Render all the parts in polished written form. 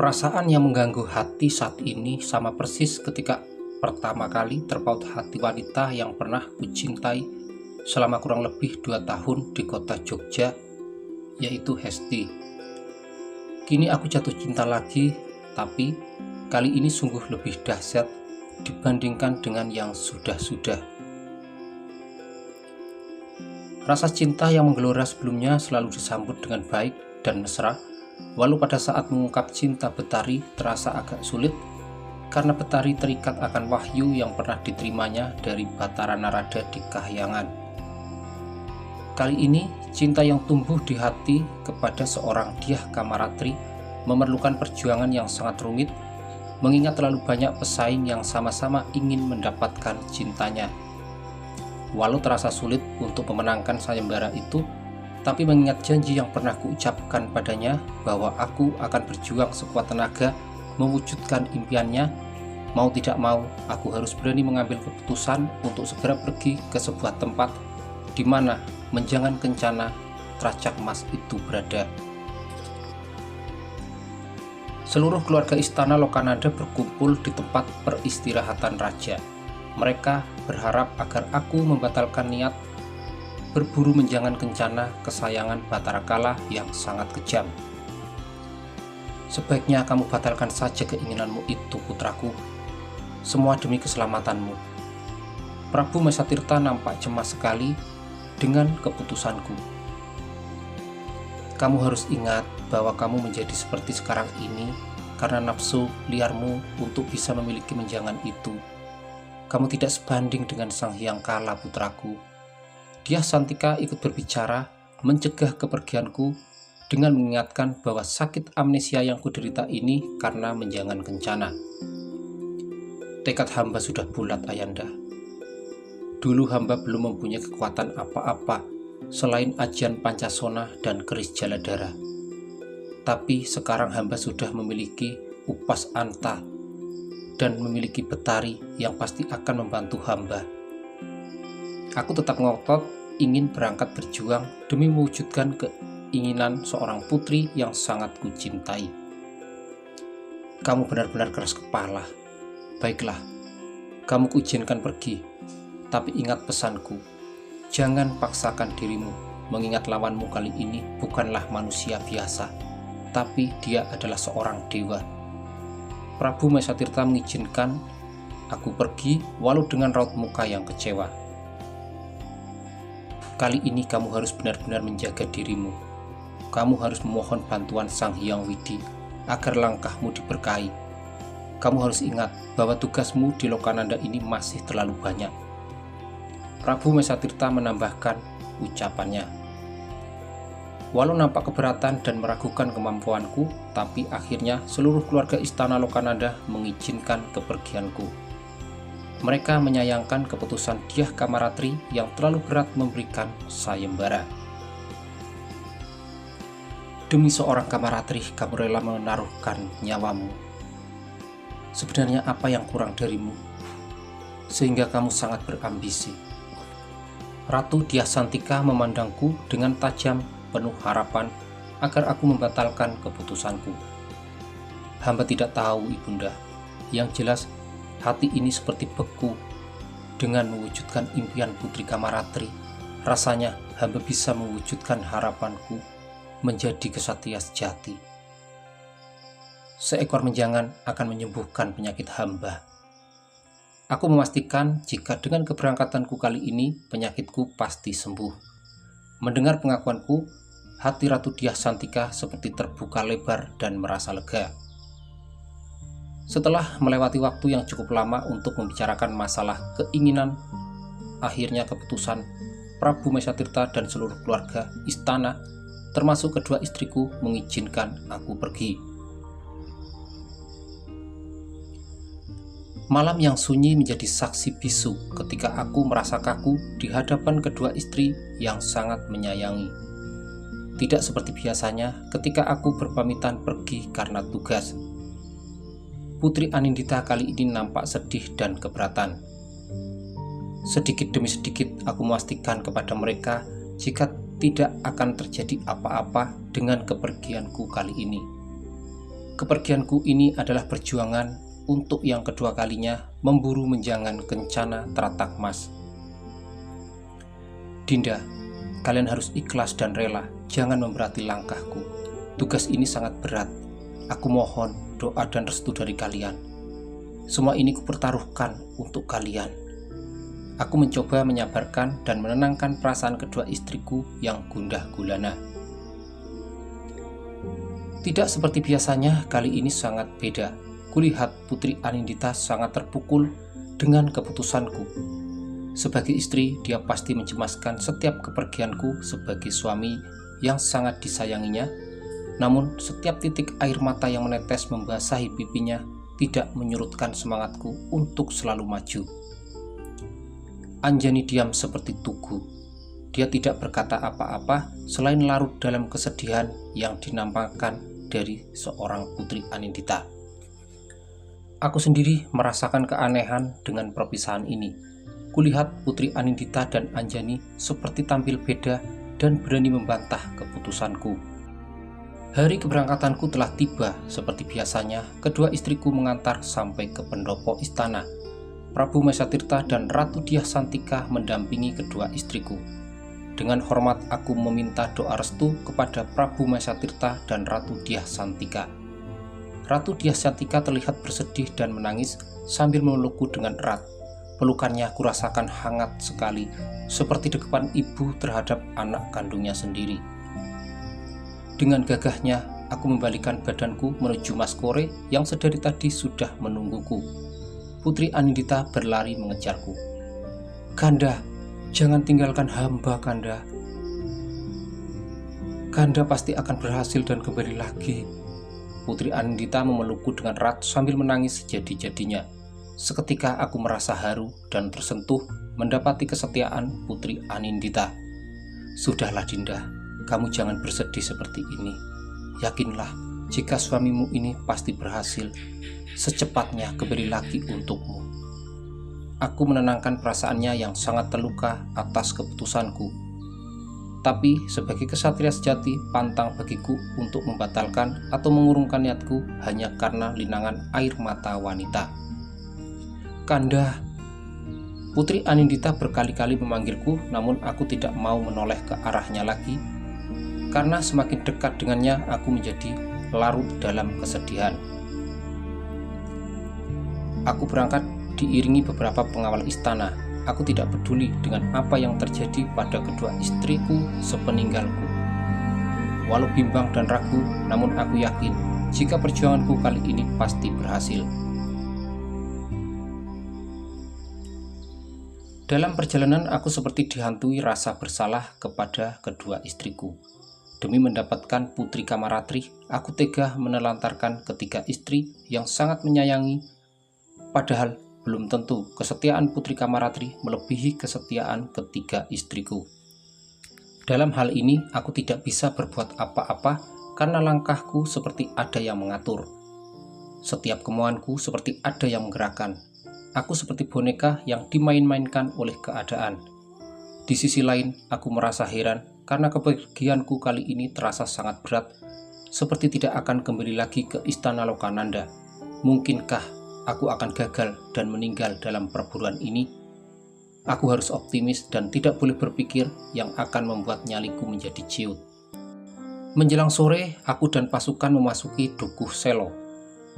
Perasaan yang mengganggu hati saat ini sama persis ketika pertama kali terpaut hati wanita yang pernah kucintai selama kurang lebih 2 tahun di kota Jogja, yaitu Hesti. Kini aku jatuh cinta lagi, tapi kali ini sungguh lebih dahsyat dibandingkan dengan yang sudah-sudah. Rasa cinta yang menggelora sebelumnya selalu disambut dengan baik dan mesra, walau pada saat mengungkap cinta Betari terasa agak sulit karena Betari terikat akan wahyu yang pernah diterimanya dari Batara Narada di Kahyangan. Kali ini cinta yang tumbuh di hati kepada seorang Dyah Kamaratri memerlukan perjuangan yang sangat rumit, mengingat terlalu banyak pesaing yang sama-sama ingin mendapatkan cintanya. Walau terasa sulit untuk memenangkan sayembara itu, tapi mengingat janji yang pernah kuucapkan padanya bahwa aku akan berjuang sekuat tenaga mewujudkan impiannya, mau tidak mau aku harus berani mengambil keputusan untuk segera pergi ke sebuah tempat di mana menjangan kencana Tracak Mas itu berada. Seluruh keluarga istana Lokanada berkumpul di tempat peristirahatan raja. Mereka berharap agar aku membatalkan niat berburu menjangan kencana kesayangan Batara Kala yang sangat kejam. Sebaiknya kamu batalkan saja keinginanmu itu, putraku. Semua demi keselamatanmu. Prabu Mesatirta nampak cemas sekali dengan keputusanku. Kamu harus ingat bahwa kamu menjadi seperti sekarang ini karena nafsu liarmu untuk bisa memiliki menjangan itu. Kamu tidak sebanding dengan Sang Hyang Kala, putraku. Dyah Santika ikut berbicara, mencegah kepergianku dengan mengingatkan bahwa sakit amnesia yang kuderita ini karena menjangan kencana. Tekad hamba sudah bulat, Ayanda. Dulu hamba belum mempunyai kekuatan apa-apa selain ajian Pancasona dan keris Jaladara. Tapi sekarang hamba sudah memiliki upas anta dan memiliki Betari yang pasti akan membantu hamba. Aku tetap ngotot ingin berangkat berjuang demi mewujudkan keinginan seorang putri yang sangat kucintai. Kamu benar-benar keras kepala. Baiklah, kamu kuizinkan pergi. Tapi ingat pesanku, jangan paksakan dirimu, mengingat lawanmu kali ini bukanlah manusia biasa, tapi dia adalah seorang dewa. Prabu Mesatirta mengizinkan aku pergi walau dengan raut muka yang kecewa. Kali ini kamu harus benar-benar menjaga dirimu. Kamu harus memohon bantuan Sang Hyang Widi agar langkahmu diberkahi. Kamu harus ingat bahwa tugasmu di Lokananda ini masih terlalu banyak. Prabu Mesatirta menambahkan ucapannya. Walau nampak keberatan dan meragukan kemampuanku, tapi akhirnya seluruh keluarga istana Lokananda mengizinkan kepergianku. Mereka menyayangkan keputusan Dyah Kamaratri yang terlalu berat memberikan sayembara. Demi seorang Kamaratri, kamu rela menaruhkan nyawamu. Sebenarnya apa yang kurang darimu, sehingga kamu sangat berambisi? Ratu Dyah Santika memandangku dengan tajam, penuh harapan agar aku membatalkan keputusanku. Hamba tidak tahu, Ibunda. Yang jelas, hati ini seperti beku. Dengan mewujudkan impian Putri Kamaratri, rasanya hamba bisa mewujudkan harapanku menjadi kesatria sejati. Seekor menjangan akan menyembuhkan penyakit hamba. Aku memastikan jika dengan keberangkatanku kali ini, penyakitku pasti sembuh. Mendengar pengakuanku, hati Ratu Dyah Santika seperti terbuka lebar dan merasa lega. Setelah melewati waktu yang cukup lama untuk membicarakan masalah keinginan, akhirnya keputusan Prabu Mesatirta dan seluruh keluarga istana, termasuk kedua istriku, mengizinkan aku pergi. Malam yang sunyi menjadi saksi bisu ketika aku merasa kaku di hadapan kedua istri yang sangat menyayangi. Tidak seperti biasanya ketika aku berpamitan pergi karena tugas. Putri Anindita kali ini nampak sedih dan keberatan. Sedikit demi sedikit aku memastikan kepada mereka jika tidak akan terjadi apa-apa dengan kepergianku kali ini. Kepergianku ini adalah perjuangan untuk yang kedua kalinya memburu menjangan kencana teratak mas. Dinda, kalian harus ikhlas dan rela, jangan memberati langkahku. Tugas ini sangat berat. Aku mohon doa dan restu dari kalian. Semua ini kupertaruhkan untuk kalian. Aku mencoba menyabarkan dan menenangkan perasaan kedua istriku yang gundah gulana. Tidak seperti biasanya, kali ini sangat beda. Kulihat Putri Anindita sangat terpukul dengan keputusanku. Sebagai istri, dia pasti mencemaskan setiap kepergianku sebagai suami yang sangat disayanginya. Namun, setiap titik air mata yang menetes membasahi pipinya tidak menyurutkan semangatku untuk selalu maju. Anjani diam seperti tugu. Dia tidak berkata apa-apa selain larut dalam kesedihan yang dinampakkan dari seorang Putri Anindita. Aku sendiri merasakan keanehan dengan perpisahan ini. Kulihat Putri Anindita dan Anjani seperti tampil beda dan berani membantah keputusanku. Hari keberangkatanku telah tiba. Seperti biasanya, kedua istriku mengantar sampai ke pendopo istana. Prabu Masatirta dan Ratu Dyah Santika mendampingi kedua istriku. Dengan hormat aku meminta doa restu kepada Prabu Masatirta dan Ratu Dyah Santika. Ratu Dyah Santika terlihat bersedih dan menangis sambil memelukku dengan erat. Pelukannya kurasakan hangat sekali, seperti dekapan ibu terhadap anak kandungnya sendiri. Dengan gagahnya, aku membalikan badanku menuju Mas Kore yang sedari tadi sudah menungguku. Putri Anindita berlari mengejarku. "Kanda, jangan tinggalkan hamba, Kanda. Kanda pasti akan berhasil dan kembali lagi." Putri Anindita memelukku dengan erat sambil menangis sejadi-jadinya. Seketika aku merasa haru dan tersentuh mendapati kesetiaan Putri Anindita. "Sudahlah Dinda, kamu jangan bersedih seperti ini. Yakinlah, jika suamimu ini pasti berhasil, secepatnya kembali lagi untukmu." Aku menenangkan perasaannya yang sangat terluka atas keputusanku. Tapi sebagai kesatria sejati, pantang bagiku untuk membatalkan atau mengurungkan niatku hanya karena linangan air mata wanita. "Kanda." Putri Anindita berkali-kali memanggilku, namun aku tidak mau menoleh ke arahnya lagi. Karena semakin dekat dengannya, aku menjadi larut dalam kesedihan. Aku berangkat diiringi beberapa pengawal istana. Aku tidak peduli dengan apa yang terjadi pada kedua istriku sepeninggalku. Walau bimbang dan ragu, namun aku yakin jika perjuanganku kali ini pasti berhasil. Dalam perjalanan aku seperti dihantui rasa bersalah kepada kedua istriku. Demi mendapatkan Putri Kamaratri, aku tega menelantarkan ketiga istri yang sangat menyayangi. Padahal belum tentu kesetiaan Putri Kamaratri melebihi kesetiaan ketiga istriku. Dalam hal ini, aku tidak bisa berbuat apa-apa karena langkahku seperti ada yang mengatur. Setiap kemauanku seperti ada yang menggerakkan. Aku seperti boneka yang dimain-mainkan oleh keadaan. Di sisi lain, aku merasa heran karena kepergianku kali ini terasa sangat berat, seperti tidak akan kembali lagi ke istana Lokananda. Mungkinkah aku akan gagal dan meninggal dalam perburuan ini? Aku harus optimis dan tidak boleh berpikir yang akan membuat nyaliku menjadi ciut. Menjelang sore, aku dan pasukan memasuki Dukuh Selo.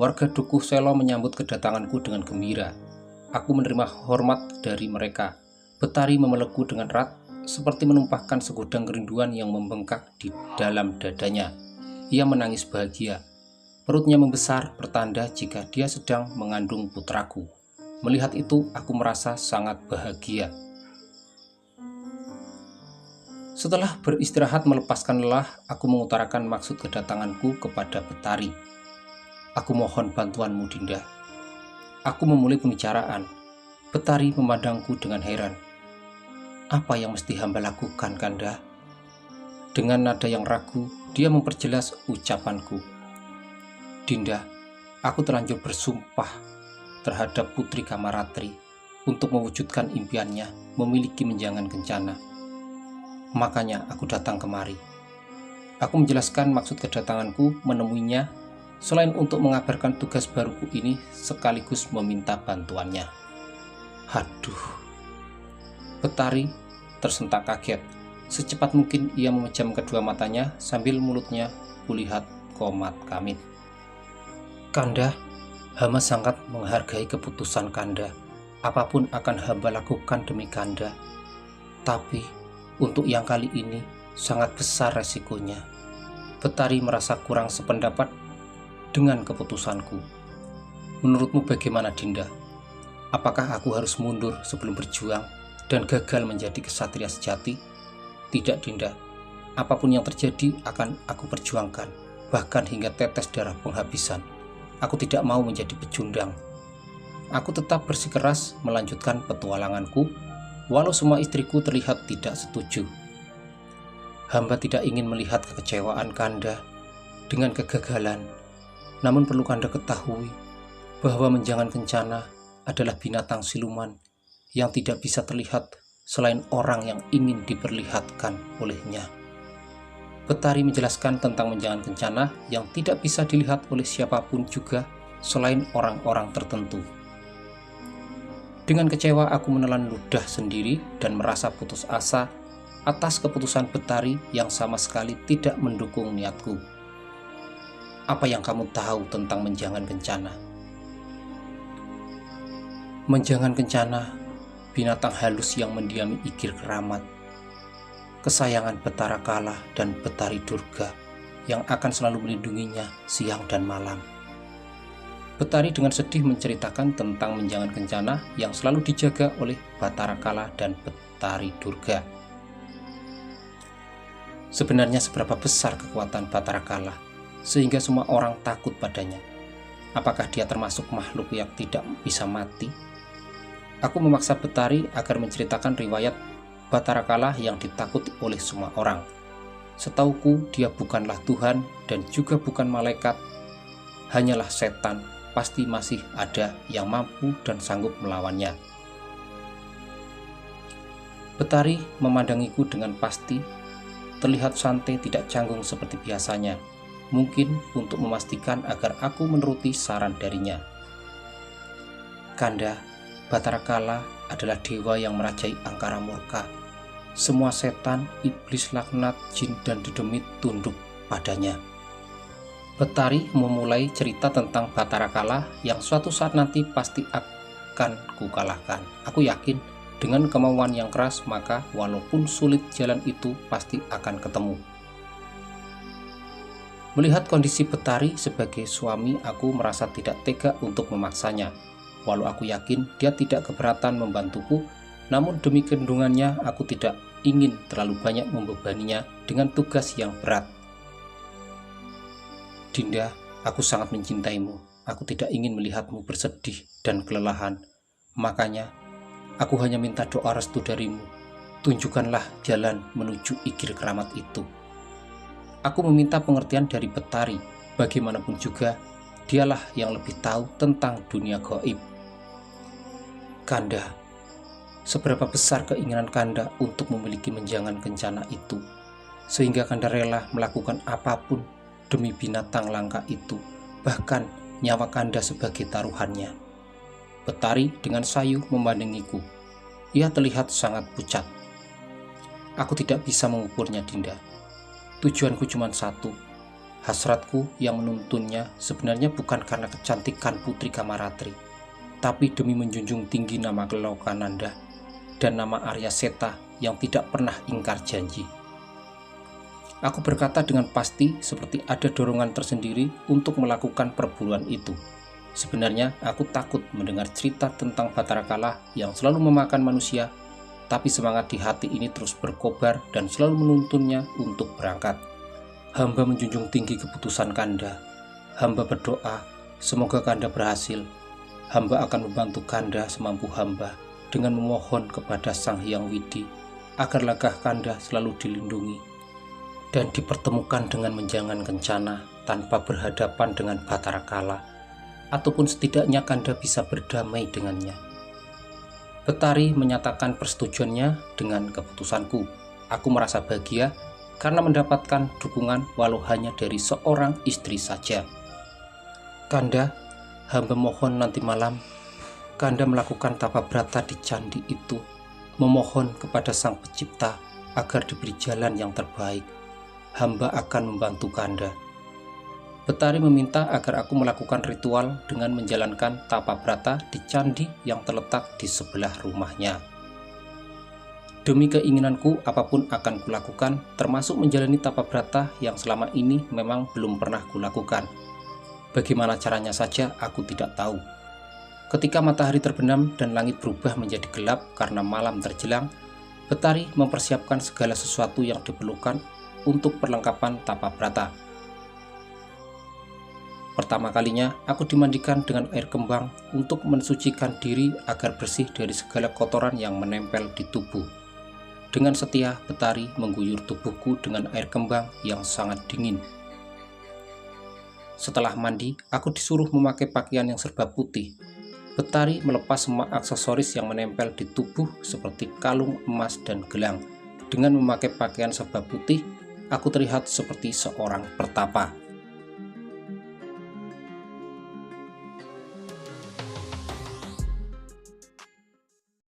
Warga Dukuh Selo menyambut kedatanganku dengan gembira. Aku menerima hormat dari mereka. Betari memelukku dengan erat, seperti menumpahkan segudang kerinduan yang membengkak di dalam dadanya. Ia menangis bahagia. Perutnya membesar, pertanda jika dia sedang mengandung putraku. Melihat itu, aku merasa sangat bahagia. Setelah beristirahat melepaskan lelah, aku mengutarakan maksud kedatanganku kepada Betari. "Aku mohon bantuanmu, Dinda." Aku memulai pembicaraan. Betari memandangku dengan heran. "Apa yang mesti hamba lakukan, Kanda?" Dengan nada yang ragu, dia memperjelas ucapanku. "Dinda, aku terlanjur bersumpah terhadap Putri Kamaratri untuk mewujudkan impiannya memiliki menjangan kencana. Makanya aku datang kemari." Aku menjelaskan maksud kedatanganku menemuinya selain untuk mengabarkan tugas baruku ini sekaligus meminta bantuannya. Haduh, Betari tersentak kaget. Secepat mungkin ia memejam kedua matanya sambil mulutnya kulihat komat kamit. Kanda, hamba sangat menghargai keputusan Kanda. Apapun akan hamba lakukan demi Kanda. Tapi untuk yang kali ini sangat besar resikonya. Betari merasa kurang sependapat dengan keputusanku. Menurutmu bagaimana, Dinda? Apakah aku harus mundur sebelum berjuang dan gagal menjadi kesatria sejati? Tidak, Dinda. Apapun yang terjadi akan aku perjuangkan, bahkan hingga tetes darah penghabisan. Aku tidak mau menjadi pecundang. Aku tetap bersikeras melanjutkan petualanganku, walau semua istriku terlihat tidak setuju. Hamba tidak ingin melihat kekecewaan Kanda dengan kegagalan. Namun perlu Kanda ketahui bahwa Menjangan Kencana adalah binatang siluman yang tidak bisa terlihat selain orang yang ingin diperlihatkan olehnya. Betari menjelaskan tentang Menjangan Kencana yang tidak bisa dilihat oleh siapapun juga selain orang-orang tertentu. Dengan kecewa aku menelan ludah sendiri dan merasa putus asa atas keputusan Betari yang sama sekali tidak mendukung niatku. Apa yang kamu tahu tentang Menjangan Kencana? Menjangan Kencana, binatang halus yang mendiami Igir Keramat, kesayangan Betara Kala dan Betari Durga yang akan selalu melindunginya siang dan malam. Betari dengan sedih menceritakan tentang Menjangan Kencana yang selalu dijaga oleh Batara Kala dan Betari Durga. Sebenarnya seberapa besar kekuatan Batara Kala sehingga semua orang takut padanya? Apakah dia termasuk makhluk yang tidak bisa mati? Aku memaksa Betari agar menceritakan riwayat Batara Kala yang ditakuti oleh semua orang. Setauku dia bukanlah Tuhan dan juga bukan malaikat, hanyalah setan. Pasti masih ada yang mampu dan sanggup melawannya. Betari memandangiku dengan pasti, terlihat santai tidak canggung seperti biasanya, mungkin untuk memastikan agar aku menuruti saran darinya. Kanda, Batara Kala adalah dewa yang merajai angkara murka. Semua setan, iblis, laknat, jin, dan dedemit tunduk padanya. Betari memulai cerita tentang Batara Kala yang suatu saat nanti pasti akan kukalahkan. Aku yakin dengan kemauan yang keras maka walaupun sulit jalan itu pasti akan ketemu. Melihat kondisi Betari sebagai suami, aku merasa tidak tega untuk memaksanya. Walau aku yakin dia tidak keberatan membantuku, namun demi kandungannya aku tidak ingin terlalu banyak membebaninya dengan tugas yang berat. Dinda, aku sangat mencintaimu. Aku tidak ingin melihatmu bersedih dan kelelahan. Makanya, aku hanya minta doa restu darimu. Tunjukkanlah jalan menuju Igir Keramat itu. Aku meminta pengertian dari Betari. Bagaimanapun juga, dialah yang lebih tahu tentang dunia gaib. Kanda, seberapa besar keinginan Kanda untuk memiliki Menjangan Kencana itu, sehingga Kanda rela melakukan apapun demi binatang langka itu, bahkan nyawa Kanda sebagai taruhannya. Betari dengan sayu memandangiku. Ia terlihat sangat pucat. Aku tidak bisa mengukurnya, Dinda. Tujuanku cuma satu. Hasratku yang menuntunnya sebenarnya bukan karena kecantikan Putri Kamaratri, tapi demi menjunjung tinggi nama Lokananda dan nama Arya Seta yang tidak pernah ingkar janji. Aku berkata dengan pasti seperti ada dorongan tersendiri untuk melakukan perburuan itu. Sebenarnya aku takut mendengar cerita tentang Batara Kala yang selalu memakan manusia, tapi semangat di hati ini terus berkobar dan selalu menuntunnya untuk berangkat. Hamba menjunjung tinggi keputusan Kanda. Hamba berdoa, semoga Kanda berhasil. Hamba akan membantu Kanda semampu hamba dengan memohon kepada Sang Hyang Widi agar langkah Kanda selalu dilindungi dan dipertemukan dengan Menjangan Kencana tanpa berhadapan dengan Batara Kala, ataupun setidaknya Kanda bisa berdamai dengannya. Betari menyatakan persetujuannya dengan keputusanku. Aku merasa bahagia karena mendapatkan dukungan walau hanya dari seorang istri saja. Kanda, hamba mohon nanti malam Kanda melakukan tapa brata di candi itu, memohon kepada Sang Pencipta agar diberi jalan yang terbaik. Hamba akan membantu Kanda. Betari meminta agar aku melakukan ritual dengan menjalankan tapa brata di candi yang terletak di sebelah rumahnya. Demi keinginanku, apapun akan kulakukan, termasuk menjalani tapa brata yang selama ini memang belum pernah kulakukan. Bagaimana caranya saja aku tidak tahu. Ketika matahari terbenam dan langit berubah menjadi gelap karena malam terjelang, Betari mempersiapkan segala sesuatu yang diperlukan untuk perlengkapan tapa brata. Pertama kalinya, aku dimandikan dengan air kembang untuk mensucikan diri agar bersih dari segala kotoran yang menempel di tubuh. Dengan setia, Betari mengguyur tubuhku dengan air kembang yang sangat dingin. Setelah mandi, aku disuruh memakai pakaian yang serba putih. Betari melepas semua aksesoris yang menempel di tubuh seperti kalung emas dan gelang. Dengan memakai pakaian serba putih, aku terlihat seperti seorang pertapa.